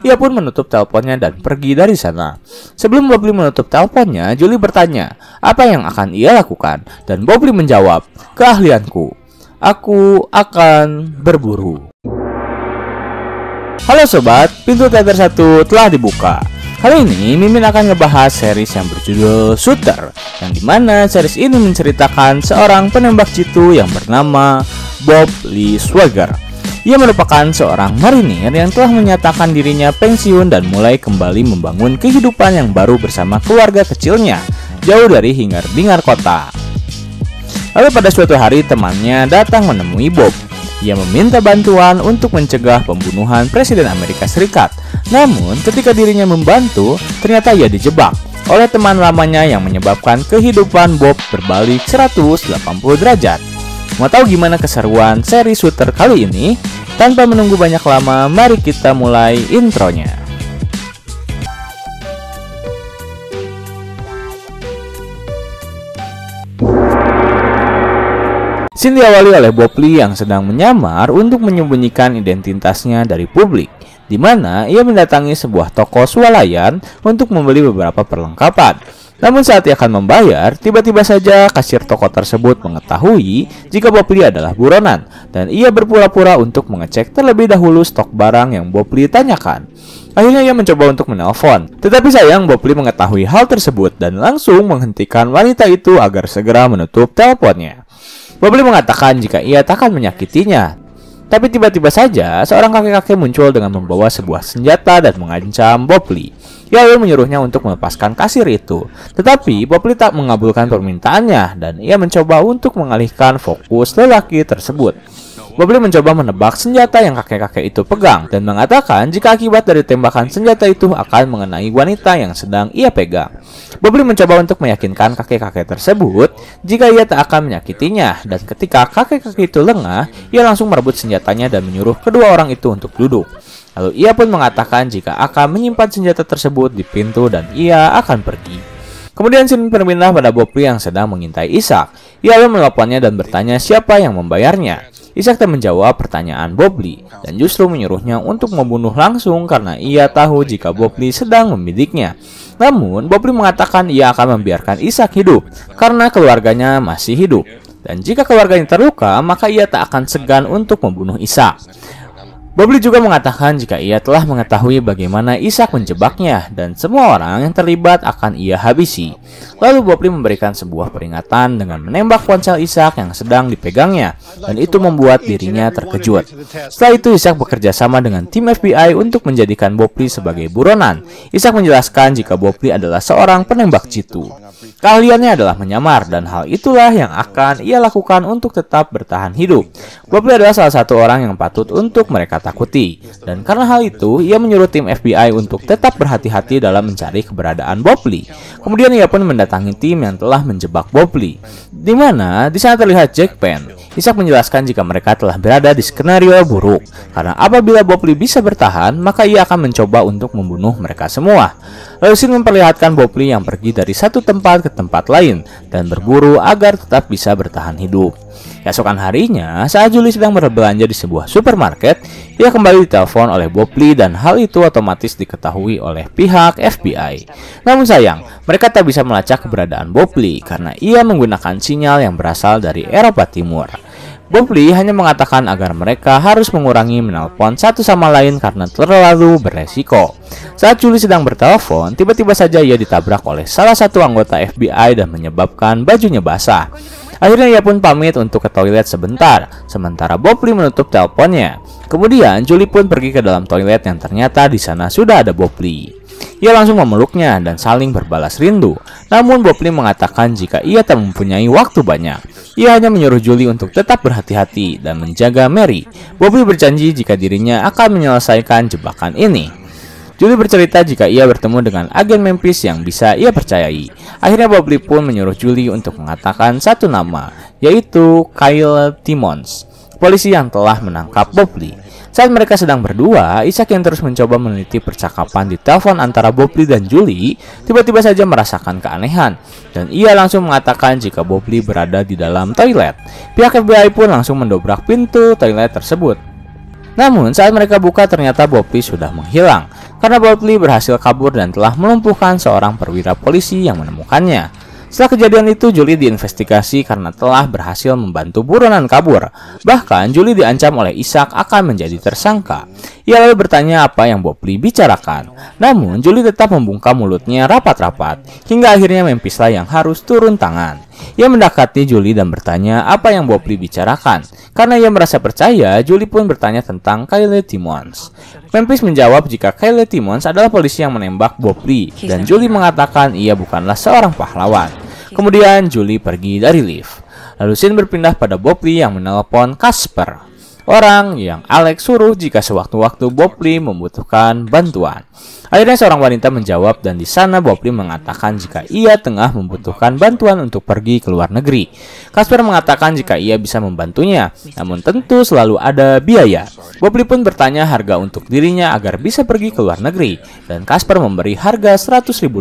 Ia pun menutup teleponnya dan pergi dari sana. Sebelum Bob Lee menutup teleponnya, Julie bertanya apa yang akan ia lakukan, dan Bob Lee menjawab, "Keahlianku. Aku akan berburu." Halo sobat, pintu teater 1 telah dibuka. Kali ini Mimin akan ngebahas series yang berjudul Shooter, yang dimana series ini menceritakan seorang penembak jitu yang bernama Bob Lee Swagger. Ia merupakan seorang marinir yang telah menyatakan dirinya pensiun dan mulai kembali membangun kehidupan yang baru bersama keluarga kecilnya, jauh dari hingar-bingar kota. Lalu pada suatu hari temannya datang menemui Bob. Ia meminta bantuan untuk mencegah pembunuhan Presiden Amerika Serikat. Namun ketika dirinya membantu, ternyata ia dijebak oleh teman lamanya yang menyebabkan kehidupan Bob berbalik 180 derajat. Mau tahu gimana keseruan seri Shooter kali ini? Tanpa menunggu banyak lama, mari kita mulai intronya. Scene diawali oleh Bob Lee yang sedang menyamar untuk menyembunyikan identitasnya dari publik, di mana ia mendatangi sebuah toko swalayan untuk membeli beberapa perlengkapan. Namun saat ia akan membayar, tiba-tiba saja kasir toko tersebut mengetahui jika Bob Lee adalah buronan, dan ia berpura-pura untuk mengecek terlebih dahulu stok barang yang Bob Lee tanyakan. Akhirnya ia mencoba untuk menelpon, tetapi sayang Bob Lee mengetahui hal tersebut dan langsung menghentikan wanita itu agar segera menutup teleponnya. Bob Lee mengatakan jika ia tak akan menyakitinya. Tapi tiba-tiba saja seorang kakek-kakek muncul dengan membawa sebuah senjata dan mengancam Bob Lee. Ia lalu menyuruhnya untuk melepaskan kasir itu. Tetapi Bob Lee tak mengabulkan permintaannya dan ia mencoba untuk mengalihkan fokus lelaki tersebut. Bob Lee mencoba menebak senjata yang kakek-kakek itu pegang dan mengatakan jika akibat dari tembakan senjata itu akan mengenai wanita yang sedang ia pegang. Bob Lee mencoba untuk meyakinkan kakek-kakek tersebut jika ia tak akan menyakitinya, dan ketika kakek-kakek itu lengah, ia langsung merebut senjatanya dan menyuruh kedua orang itu untuk duduk. Lalu ia pun mengatakan jika akan menyimpan senjata tersebut di pintu dan ia akan pergi. Kemudian scene berpindah pada Bob Lee yang sedang mengintai Ishak. Ia lalu menelponnya dan bertanya siapa yang membayarnya. Ishak tak menjawab pertanyaan Bob Lee dan justru menyuruhnya untuk membunuh langsung karena ia tahu jika Bob Lee sedang membidiknya. Namun Bob Lee mengatakan ia akan membiarkan Ishak hidup karena keluarganya masih hidup. Dan jika keluarganya terluka, maka ia tak akan segan untuk membunuh Ishak. Bob Lee juga mengatakan jika ia telah mengetahui bagaimana Ishak menjebaknya dan semua orang yang terlibat akan ia habisi. Lalu Bob Lee memberikan sebuah peringatan dengan menembak ponsel Ishak yang sedang dipegangnya, dan itu membuat dirinya terkejut. Setelah itu Ishak bekerja sama dengan tim FBI untuk menjadikan Bob Lee sebagai buronan. Ishak menjelaskan jika Bob Lee adalah seorang penembak jitu. Keahliannya adalah menyamar, dan hal itulah yang akan ia lakukan untuk tetap bertahan hidup. Bob Lee adalah salah satu orang yang patut untuk mereka takuti, dan karena hal itu ia menyuruh tim FBI untuk tetap berhati-hati dalam mencari keberadaan Bob Lee. Kemudian ia pun mendatangi tim yang telah menjebak Bob Lee, di mana di sana terlihat Jack Penn. Ishak menjelaskan jika mereka telah berada di skenario buruk, karena apabila Bob Lee bisa bertahan, maka ia akan mencoba untuk membunuh mereka semua. Lalu scene memperlihatkan Bob Lee yang pergi dari satu tempat ke tempat lain dan berburu agar tetap bisa bertahan hidup. Keesokan harinya, saat Julie sedang berbelanja di sebuah supermarket, ia kembali ditelepon oleh Bob Lee dan hal itu otomatis diketahui oleh pihak FBI. Namun sayang, mereka tak bisa melacak keberadaan Bob Lee karena ia menggunakan sinyal yang berasal dari Eropa Timur. Bob Lee hanya mengatakan agar mereka harus mengurangi menelpon satu sama lain karena terlalu beresiko. Saat Julie sedang bertelepon, tiba-tiba saja ia ditabrak oleh salah satu anggota FBI dan menyebabkan bajunya basah. Akhirnya ia pun pamit untuk ke toilet sebentar, sementara Bob Lee menutup teleponnya. Kemudian Julie pun pergi ke dalam toilet yang ternyata di sana sudah ada Bob Lee. Ia langsung memeluknya dan saling berbalas rindu. Namun Bob Lee mengatakan jika ia tak mempunyai waktu banyak. Ia hanya menyuruh Julie untuk tetap berhati-hati dan menjaga Mary. Bob Lee berjanji jika dirinya akan menyelesaikan jebakan ini. Julie bercerita jika ia bertemu dengan agen Memphis yang bisa ia percayai. Akhirnya Bob Lee pun menyuruh Julie untuk mengatakan satu nama, yaitu Kyle Timmons, polisi yang telah menangkap Bob Lee. Saat mereka sedang berdua, Ishak yang terus mencoba meneliti percakapan di telepon antara Bob Lee dan Julie, tiba-tiba saja merasakan keanehan, dan ia langsung mengatakan jika Bob Lee berada di dalam toilet. Pihak FBI pun langsung mendobrak pintu toilet tersebut. Namun saat mereka buka ternyata Bob Lee sudah menghilang. karena Bob Lee berhasil kabur dan telah melumpuhkan seorang perwira polisi yang menemukannya. Setelah kejadian itu, Julie diinvestigasi karena telah berhasil membantu buronan kabur. Bahkan, Julie diancam oleh Isaac akan menjadi tersangka. Ia lalu bertanya apa yang Bob Lee bicarakan. Namun, Julie tetap membungkam mulutnya rapat-rapat, hingga akhirnya Memphis lah yang harus turun tangan. Ia mendekati Julie dan bertanya apa yang Bob Lee bicarakan. Karena ia merasa percaya, Julie pun bertanya tentang Kyle Timmons. Memphis menjawab jika Kyle Timmons adalah polisi yang menembak Bob Lee, dan Julie mengatakan ia bukanlah seorang pahlawan. Kemudian Julie pergi dari lift. Lalu scene berpindah pada Bob Lee yang menelpon Casper, orang yang Alex suruh jika sewaktu-waktu Bob Lee membutuhkan bantuan. Akhirnya seorang wanita menjawab dan di sana Bob Lee mengatakan jika ia tengah membutuhkan bantuan untuk pergi ke luar negeri. Casper mengatakan jika ia bisa membantunya, namun tentu selalu ada biaya. Bob Lee pun bertanya harga untuk dirinya agar bisa pergi ke luar negeri, dan Casper memberi harga $100.000.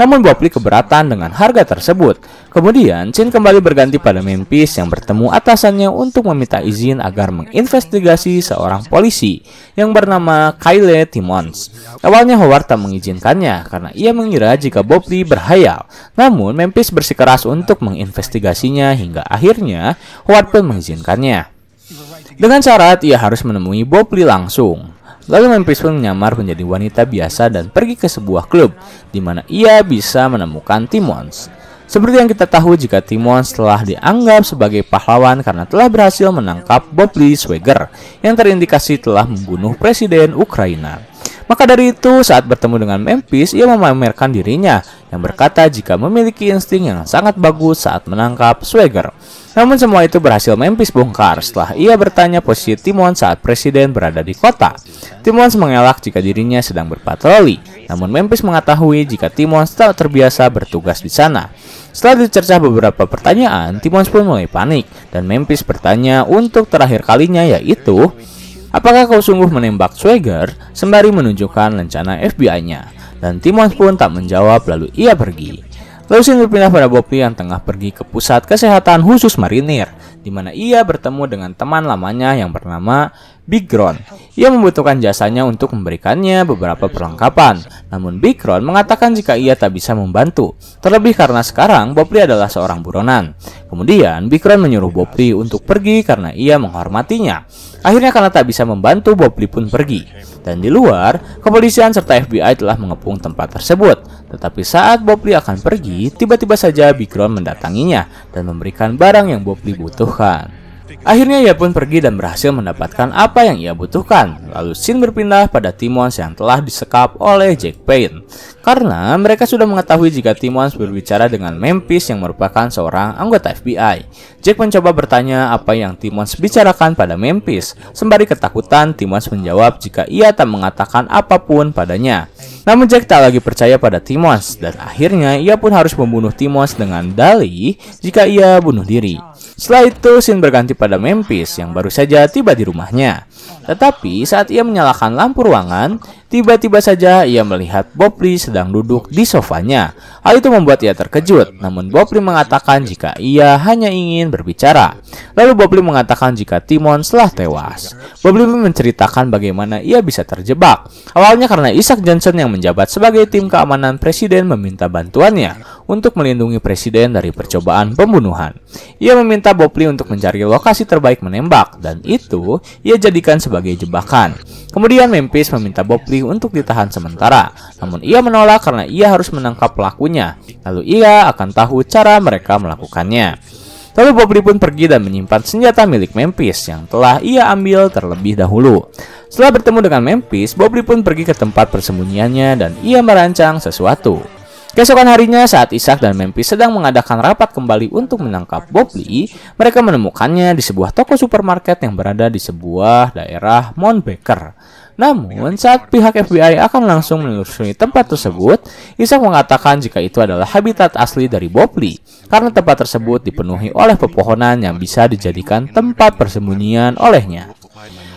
Namun Bob Lee keberatan dengan harga tersebut. Kemudian scene kembali berganti pada Memphis yang bertemu atasannya untuk meminta izin agar menginvestigasi seorang polisi yang bernama Kyle Timmons. Awalnya Howard tak mengizinkannya karena ia mengira jika Bob Lee berhayal. Namun Memphis bersikeras untuk menginvestigasinya hingga akhirnya Howard pun mengizinkannya. Dengan syarat ia harus menemui Bob Lee langsung. Lalu Memphis pun menyamar menjadi wanita biasa dan pergi ke sebuah klub di mana ia bisa menemukan Timmons. Seperti yang kita tahu jika Timmons telah dianggap sebagai pahlawan karena telah berhasil menangkap Bob Lee Swagger yang terindikasi telah membunuh Presiden Ukraina. Maka dari itu saat bertemu dengan Memphis ia memamerkan dirinya yang berkata jika memiliki insting yang sangat bagus saat menangkap Swagger. Namun semua itu berhasil Memphis bongkar setelah ia bertanya posisi Timmons saat Presiden berada di kota. Timmons mengelak jika dirinya sedang berpatroli, namun Memphis mengetahui jika Timmons tak terbiasa bertugas di sana. Setelah dicercah beberapa pertanyaan, Timmons pun mulai panik dan Memphis bertanya untuk terakhir kalinya yaitu, apakah kau sungguh menembak Swagger? Sembari menunjukkan rencana FBI-nya. Dan Timmons pun tak menjawab lalu ia pergi. Lalu scene berpindah pada Bob Lee yang tengah pergi ke pusat kesehatan khusus marinir, di mana ia bertemu dengan teman lamanya yang bernama Big Ron. Ia membutuhkan jasanya untuk memberikannya beberapa perlengkapan, namun Big Ron mengatakan jika ia tak bisa membantu, terlebih karena sekarang Bob Lee adalah seorang buronan. Kemudian Big Ron menyuruh Bob Lee untuk pergi karena ia menghormatinya. Akhirnya karena tak bisa membantu, Bob Lee pun pergi. Dan di luar, kepolisian serta FBI telah mengepung tempat tersebut. Tetapi saat Bob Lee akan pergi, tiba-tiba saja Big Ron mendatanginya dan memberikan barang yang Bob Lee butuhkan. Akhirnya ia pun pergi dan berhasil mendapatkan apa yang ia butuhkan. Lalu scene berpindah pada Timmons yang telah disekap oleh Jack Payne. Karena mereka sudah mengetahui jika Timmons berbicara dengan Memphis yang merupakan seorang anggota FBI. Jack mencoba bertanya apa yang Timmons bicarakan pada Memphis. Sembari ketakutan, Timmons menjawab jika ia tak mengatakan apapun padanya. Namun Jack tak lagi percaya pada Timmons dan akhirnya ia pun harus membunuh Timmons dengan dalih jika ia bunuh diri. Setelah itu scene berganti pada Memphis yang baru saja tiba di rumahnya. Tetapi saat ia menyalakan lampu ruangan, tiba-tiba saja ia melihat Bob Lee sedang duduk di sofanya. Hal itu membuat ia terkejut, namun Bob Lee mengatakan jika ia hanya ingin berbicara. Lalu Bob Lee mengatakan jika Timmons telah tewas. Bob Lee menceritakan bagaimana ia bisa terjebak. Awalnya karena Isaac Johnson yang menjabat sebagai tim keamanan presiden meminta bantuannya untuk melindungi presiden dari percobaan pembunuhan. Ia meminta Bob Lee untuk mencari lokasi terbaik menembak, dan itu ia jadikan sebagai jebakan. Kemudian Memphis meminta Bob Lee untuk ditahan sementara, namun ia menolak karena ia harus menangkap pelakunya. Lalu ia akan tahu cara mereka melakukannya. Lalu Bob Lee pun pergi dan menyimpan senjata milik Memphis yang telah ia ambil terlebih dahulu. Setelah bertemu dengan Memphis, Bob Lee pun pergi ke tempat persembunyiannya dan ia merancang sesuatu. Keesokan harinya saat Isaac dan Memphis sedang mengadakan rapat kembali untuk menangkap Bob Lee, mereka menemukannya di sebuah toko supermarket yang berada di sebuah daerah Mount Baker. Namun, saat pihak FBI akan langsung menelusuri tempat tersebut, Isaac mengatakan jika itu adalah habitat asli dari Bob Lee, karena tempat tersebut dipenuhi oleh pepohonan yang bisa dijadikan tempat persembunyian olehnya.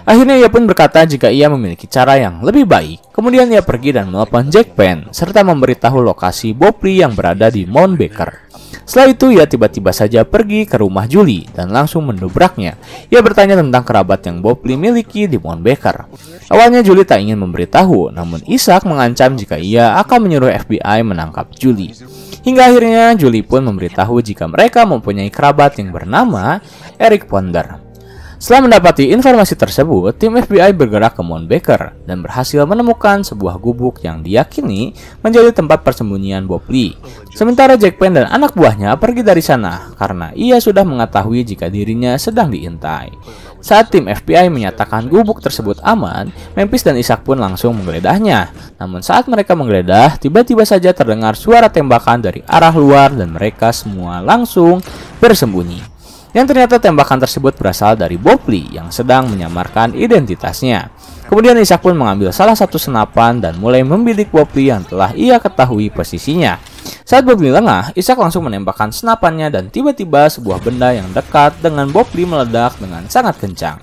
Akhirnya ia pun berkata jika ia memiliki cara yang lebih baik. Kemudian ia pergi dan menelepon Jack Payne serta memberitahu lokasi Bob Lee yang berada di Mount Baker. Setelah itu ia tiba-tiba saja pergi ke rumah Julie dan langsung mendobraknya. Ia bertanya tentang kerabat yang Bob Lee miliki di Mount Baker. Awalnya Julie tak ingin memberitahu, namun Isaac mengancam jika ia akan menyuruh FBI menangkap Julie. Hingga akhirnya Julie pun memberitahu jika mereka mempunyai kerabat yang bernama Eric Ponder. Setelah mendapati informasi tersebut, tim FBI bergerak ke Mount Baker dan berhasil menemukan sebuah gubuk yang diyakini menjadi tempat persembunyian Bob Lee. Sementara Jack Penn dan anak buahnya pergi dari sana karena ia sudah mengetahui jika dirinya sedang diintai. Saat tim FBI menyatakan gubuk tersebut aman, Memphis dan Isaac pun langsung menggeledahnya. Namun saat mereka menggeledah, tiba-tiba saja terdengar suara tembakan dari arah luar dan mereka semua langsung bersembunyi. Yang ternyata tembakan tersebut berasal dari Bob Lee yang sedang menyamarkan identitasnya. Kemudian Isaac pun mengambil salah satu senapan dan mulai membidik Bob Lee yang telah ia ketahui posisinya. Saat Bob Lee lengah, Isaac langsung menembakkan senapannya dan tiba-tiba sebuah benda yang dekat dengan Bob Lee meledak dengan sangat kencang.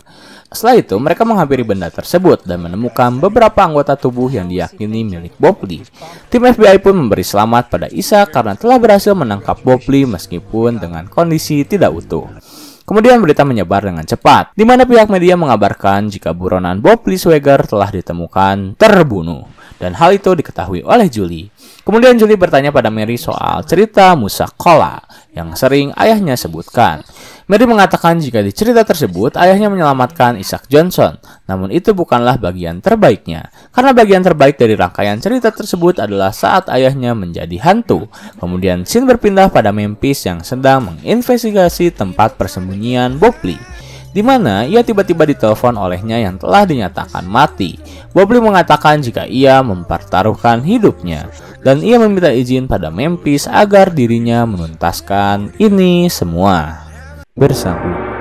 Setelah itu, mereka menghampiri benda tersebut dan menemukan beberapa anggota tubuh yang diyakini milik Bob Lee. Tim FBI pun memberi selamat pada Isaac karena telah berhasil menangkap Bob Lee meskipun dengan kondisi tidak utuh. Kemudian berita menyebar dengan cepat, di mana pihak media mengabarkan jika buronan Bob Lee Swagger telah ditemukan terbunuh. Dan hal itu diketahui oleh Julie. Kemudian Julie bertanya pada Mary soal cerita Musa Kola yang sering ayahnya sebutkan. Mary mengatakan jika di cerita tersebut ayahnya menyelamatkan Isaac Johnson, namun itu bukanlah bagian terbaiknya. Karena bagian terbaik dari rangkaian cerita tersebut adalah saat ayahnya menjadi hantu. Kemudian scene berpindah pada Memphis yang sedang menginvestigasi tempat persembunyian Bob Lee, di mana ia tiba-tiba ditelepon olehnya yang telah dinyatakan mati. Bob Lee mengatakan jika ia mempertaruhkan hidupnya dan ia meminta izin pada Memphis agar dirinya menuntaskan ini semua bersama.